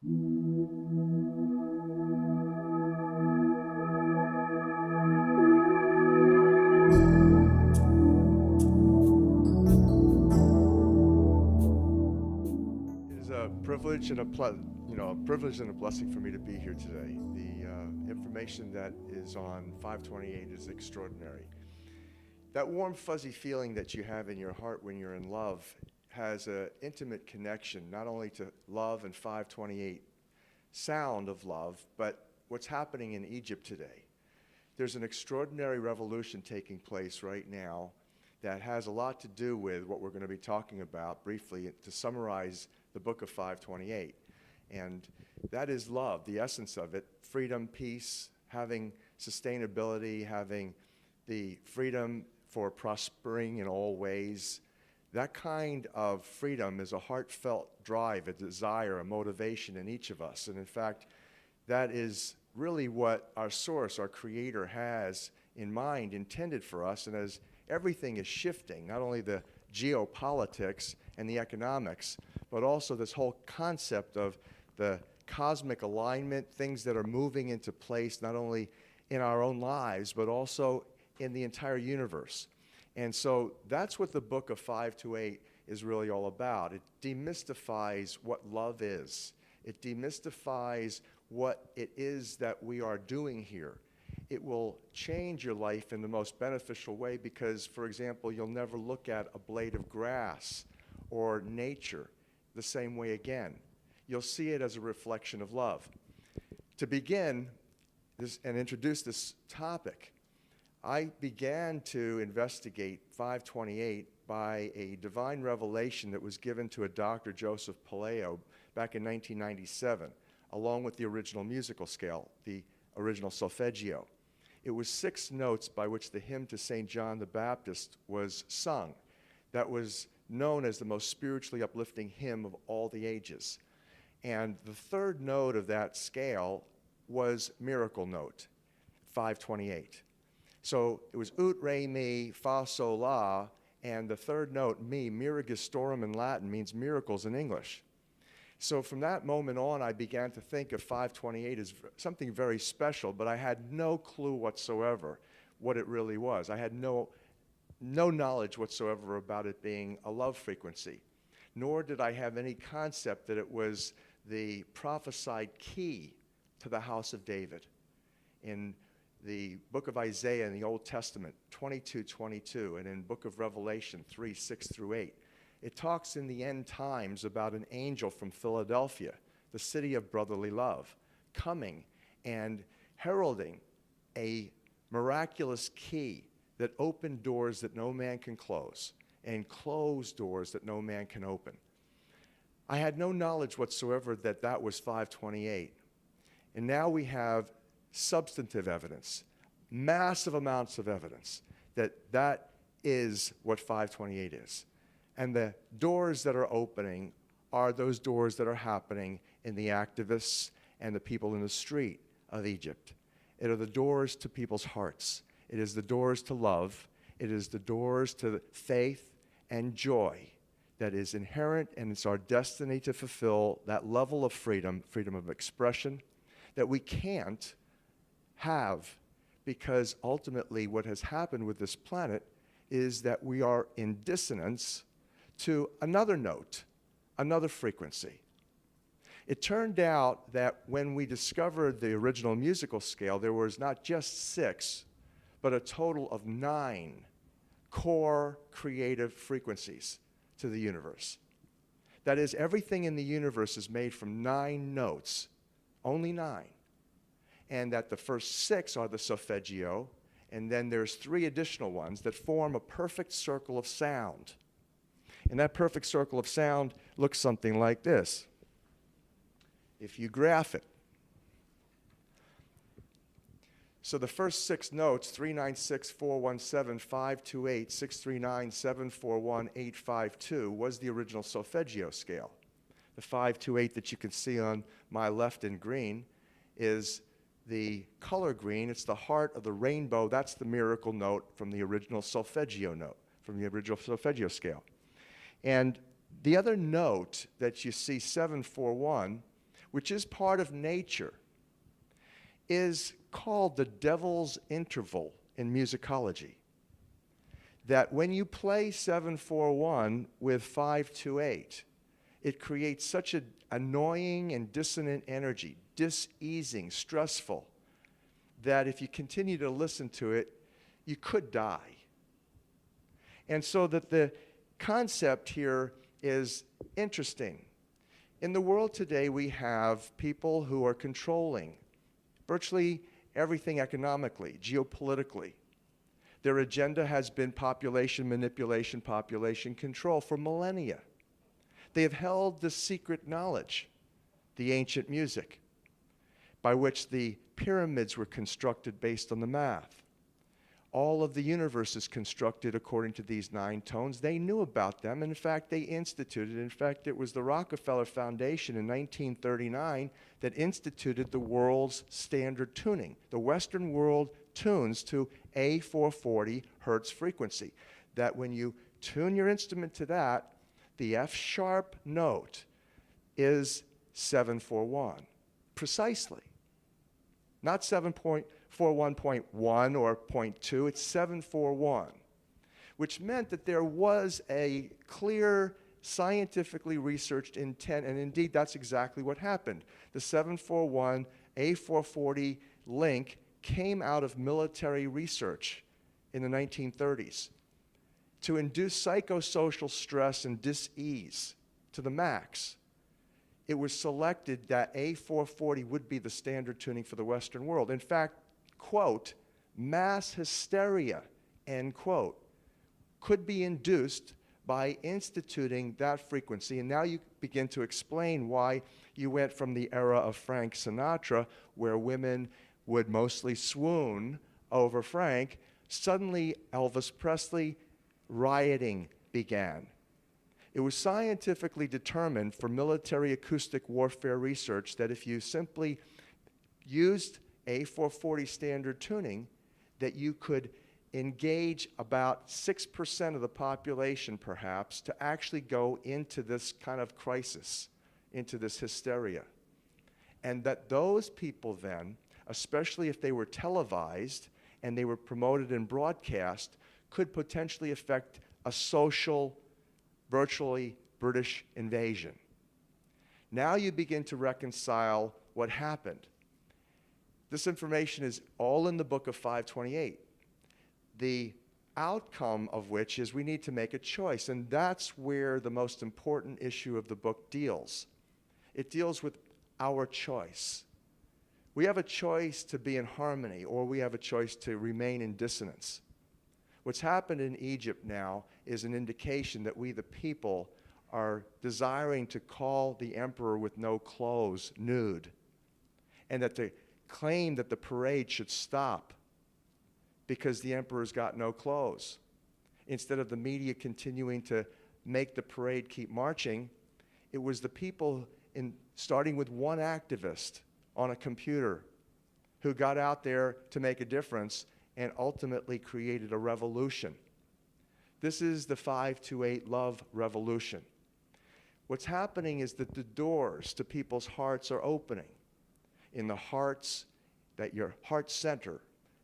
It is a privilege and a privilege and a blessing for me to be here today. The information that is on 528 is extraordinary. That warm, fuzzy feeling that you have in your heart when you're in love has an intimate connection, not only to love and 528, sound of love, but what's happening in Egypt today. There's an extraordinary revolution taking place right now that has a lot to do with what we're going to be talking about briefly to summarize the book of 528. And that is love, the essence of it, freedom, peace, having sustainability, having the freedom for prospering in all ways. That kind of freedom is a heartfelt drive, a desire, a motivation in each of us. And in fact, that is really what our source, our creator, has in mind, intended for us. And as everything is shifting, not only the geopolitics and the economics, but also this whole concept of the cosmic alignment, things that are moving into place not only in our own lives, but also in the entire universe. And so that's what the book of 528 is really all about. It demystifies what love is. It demystifies what it is that we are doing here. It will change your life in the most beneficial way because, for example, you'll never look at a blade of grass or nature the same way again. You'll see it as a reflection of love. To begin this and introduce this topic, I began to investigate 528 by a divine revelation that was given to a Dr. Joseph Paleo back in 1997, along with the original musical scale, the original solfeggio. It was 6 notes by which the hymn to St. John the Baptist was sung. That was known as the most spiritually uplifting hymn of all the ages. And the 3rd note of that scale was miracle note, 528. So it was ut, re, mi, fa, sol, la, and the 3rd note, mi, miragistorum in Latin, means miracles in English. So from that moment on, I began to think of 528 as something very special, but I had no clue whatsoever what it really was. I had no knowledge whatsoever about it being a love frequency, nor did I have any concept that it was the prophesied key to the house of David. In the book of Isaiah in the Old Testament, 22:22, and in book of Revelation 3:6-8, it talks in the end times about an angel from Philadelphia, the city of brotherly love, coming and heralding a miraculous key that opened doors that no man can close and closed doors that no man can open. I had no knowledge whatsoever that that was 528. And now we have substantive evidence, massive amounts of evidence that that is what 528 is. And the doors that are opening are those doors that are happening in the activists and the people in the street of Egypt. It are the doors to people's hearts. It is the doors to love. It is the doors to faith and joy that is inherent, and it's our destiny to fulfill that level of freedom, freedom of expression, that we can't have, because ultimately what has happened with this planet is that we are in dissonance to another note, another frequency. It turned out that when we discovered the original musical scale, there was not just 6, but a total of 9 core creative frequencies to the universe. That is, everything in the universe is made from 9 notes, only 9. And that the first 6 are the solfeggio, and then there's 3 additional ones that form a perfect circle of sound. And that perfect circle of sound looks something like this. If you graph it. So the first 6 notes, 396, 417, 528, 639, 741, 852, was the original solfeggio scale. The 528 that you can see on my left in green is the color green. It's the heart of the rainbow. That's the miracle note from the original solfeggio note, from the original solfeggio scale. And the other note that you see, 741, which is part of nature, is called the devil's interval in musicology. That when you play 7/4/1 with 5/2/8, it creates such an annoying and dissonant energy, diseasing, stressful, that if you continue to listen to it, you could die. And so that the concept here is interesting. In the world today, we have people who are controlling virtually everything economically, geopolitically. Their agenda has been population manipulation, population control for millennia. They have held the secret knowledge, the ancient music, by which the pyramids were constructed based on the math. All of the universe is constructed according to these 9 tones. They knew about them. In fact, they instituted. In fact, it was the Rockefeller Foundation in 1939 that instituted the world's standard tuning. The Western world tunes to a 440 hertz frequency. That when you tune your instrument to that, the F sharp note is 7/4/1, precisely. Not 7.41.1 or 0.2, it's 7/4/1, which meant that there was a clear, scientifically researched intent, and indeed that's exactly what happened. The 7/4/1 A440 link came out of military research in the 1930s to induce psychosocial stress and dis-ease to the max. It was selected that A440 would be the standard tuning for the Western world. In fact, quote, mass hysteria, end quote, could be induced by instituting that frequency. And now you begin to explain why you went from the era of Frank Sinatra, where women would mostly swoon over Frank. Suddenly, Elvis Presley, rioting began. It was scientifically determined for military acoustic warfare research that if you simply used A440 standard tuning, that you could engage about 6% of the population, perhaps, to actually go into this kind of crisis, into this hysteria. And that those people then, especially if they were televised and they were promoted and broadcast, could potentially affect a social, virtually British invasion. Now you begin to reconcile what happened. This information is all in the book of 528. The outcome of which is we need to make a choice, and that's where the most important issue of the book deals. It deals with our choice. We have a choice to be in harmony, or we have a choice to remain in dissonance. What's happened in Egypt now is an indication that we, the people, are desiring to call the emperor with no clothes nude, and that the claim that the parade should stop because the emperor's got no clothes. Instead of the media continuing to make the parade keep marching, it was the people, starting with one activist on a computer, who got out there to make a difference and ultimately created a revolution. This is the 528 love revolution. What's happening is that the doors to people's hearts are opening. In the hearts, that your heart center,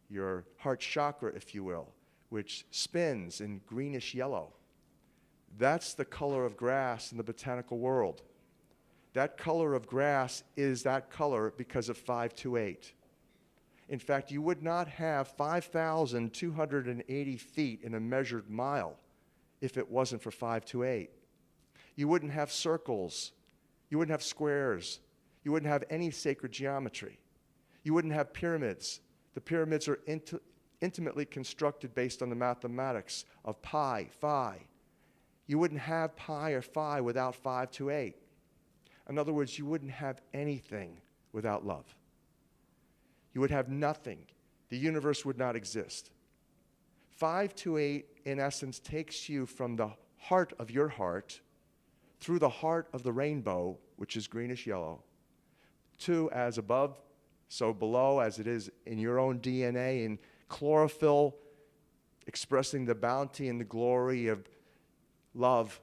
your heart chakra, if you will, which spins in greenish yellow. That's the color of grass in the botanical world. That color of grass is that color because of 528. In fact, you would not have 5,280 feet in a measured mile if it wasn't for 528. You wouldn't have circles. You wouldn't have squares. You wouldn't have any sacred geometry. You wouldn't have pyramids. The pyramids are intimately constructed based on the mathematics of pi, phi. You wouldn't have pi or phi without 528. In other words, you wouldn't have anything without love. You would have nothing. The universe would not exist. 528, in essence, takes you from the heart of your heart through the heart of the rainbow, which is greenish yellow, to as above, so below, as it is in your own DNA, in chlorophyll, expressing the bounty and the glory of love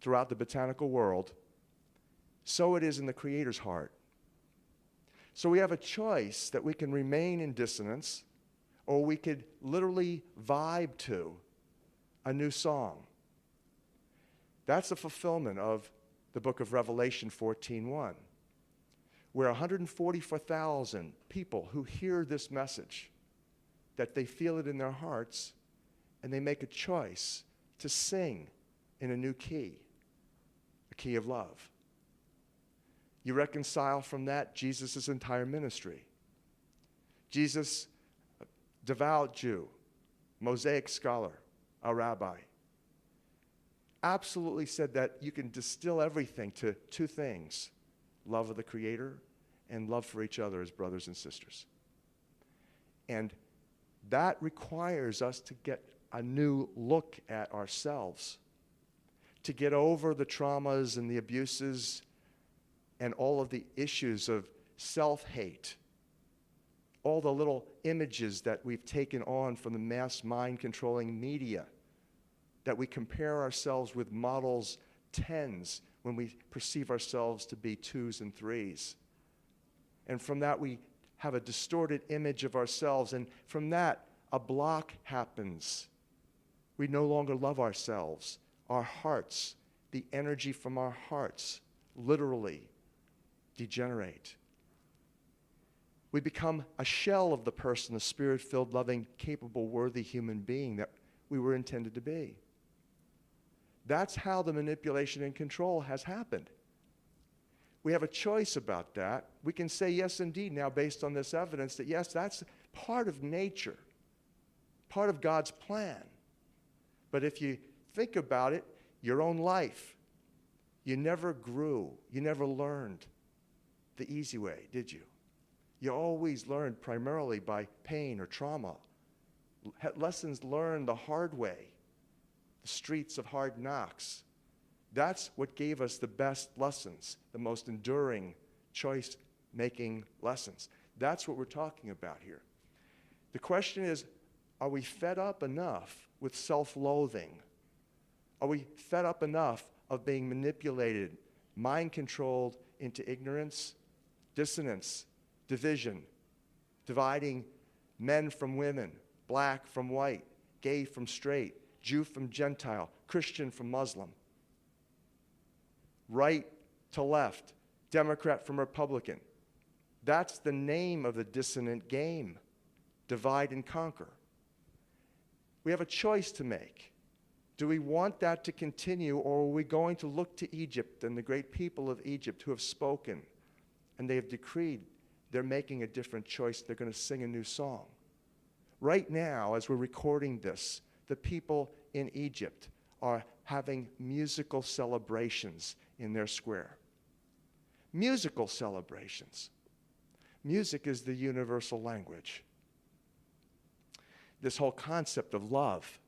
throughout the botanical world. So it is in the Creator's heart. So we have a choice that we can remain in dissonance, or we could literally vibe to a new song. That's a fulfillment of the book of Revelation 14:1, where 144,000 people who hear this message, that they feel it in their hearts, and they make a choice to sing in a new key, a key of love. You reconcile from that Jesus' entire ministry. Jesus, a devout Jew, Mosaic scholar, a rabbi, absolutely said that you can distill everything to two things: love of the Creator and love for each other as brothers and sisters. And that requires us to get a new look at ourselves, to get over the traumas and the abuses and all of the issues of self-hate, all the little images that we've taken on from the mass mind-controlling media, that we compare ourselves with models 10s when we perceive ourselves to be 2s and 3s. And from that, we have a distorted image of ourselves, and from that, a block happens. We no longer love ourselves. Our hearts, the energy from our hearts, literally degenerate. We become a shell of the person, the spirit-filled, loving, capable, worthy human being that we were intended to be. That's how the manipulation and control has happened. We have a choice about that. We can say yes, indeed, now based on this evidence, that yes, that's part of nature, part of God's plan. But if you think about it, your own life, you never grew, you never learned the easy way, did you? You always learned primarily by pain or trauma. Lessons learned the hard way, the streets of hard knocks. That's what gave us the best lessons, the most enduring choice-making lessons. That's what we're talking about here. The question is, are we fed up enough with self-loathing? Are we fed up enough of being manipulated, mind-controlled into ignorance, dissonance, division, dividing men from women, black from white, gay from straight, Jew from Gentile, Christian from Muslim, right to left, Democrat from Republican? That's the name of the dissonant game, divide and conquer. We have a choice to make. Do we want that to continue, or are we going to look to Egypt and the great people of Egypt who have spoken, and they have decreed they're making a different choice, they're going to sing a new song? Right now, as we're recording this, the people in Egypt are having musical celebrations in their square. Musical celebrations. Music is the universal language. This whole concept of love,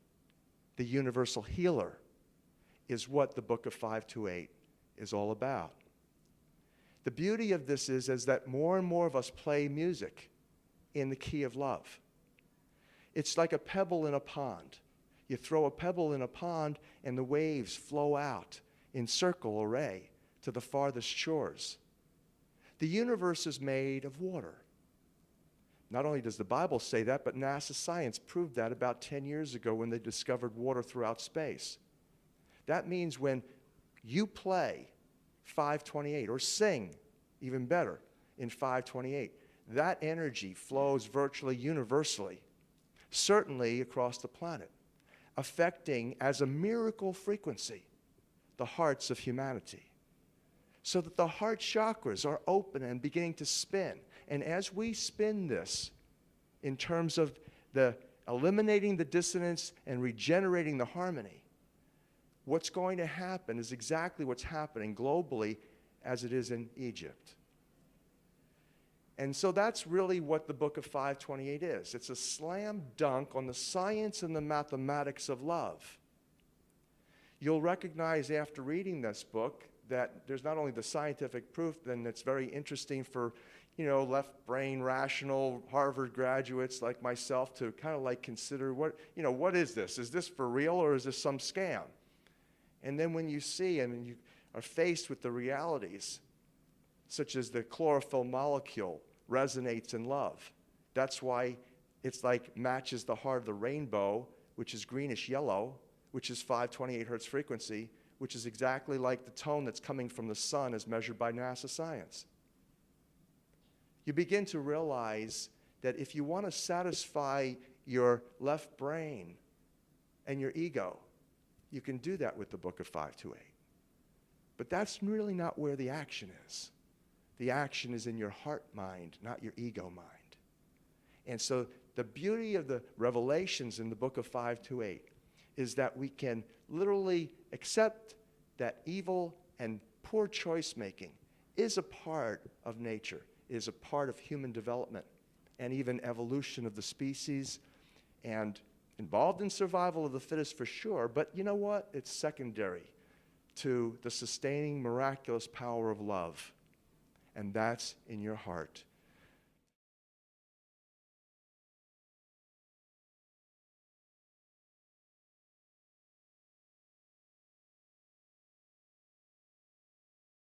the universal healer, is what the book of 528 is all about. The beauty of this is that more and more of us play music in the key of love. It's like a pebble in a pond. You throw a pebble in a pond and the waves flow out in circle array to the farthest shores. The universe is made of water. Not only does the Bible say that, but NASA science proved that about 10 years ago when they discovered water throughout space. That means when you play 528, or sing, even better, in 528, that energy flows virtually universally, certainly across the planet, affecting as a miracle frequency the hearts of humanity, so that the heart chakras are open and beginning to spin. And as we spin this in terms of the eliminating the dissonance and regenerating the harmony, what's going to happen is exactly what's happening globally as it is in Egypt. And so that's really what the book of 528 is. It's a slam dunk on the science and the mathematics of love. You'll recognize after reading this book that there's not only the scientific proof, then it's very interesting for, left brain rational Harvard graduates like myself to kind of like consider what is this? Is this for real, or is this some scam? And then when you see and you are faced with the realities, such as the chlorophyll molecule resonates in love. That's why it's like matches the heart of the rainbow, which is greenish yellow, which is 528 hertz frequency, which is exactly like the tone that's coming from the sun as measured by NASA science. You begin to realize that if you want to satisfy your left brain and your ego, you can do that with the book of 528. But that's really not where the action is. The action is in your heart mind, not your ego mind. And so the beauty of the revelations in the book of 528 is that we can literally accept that evil and poor choice making is a part of nature, is a part of human development and even evolution of the species, and involved in survival of the fittest for sure, but you know what? It's secondary to the sustaining miraculous power of love, and that's in your heart.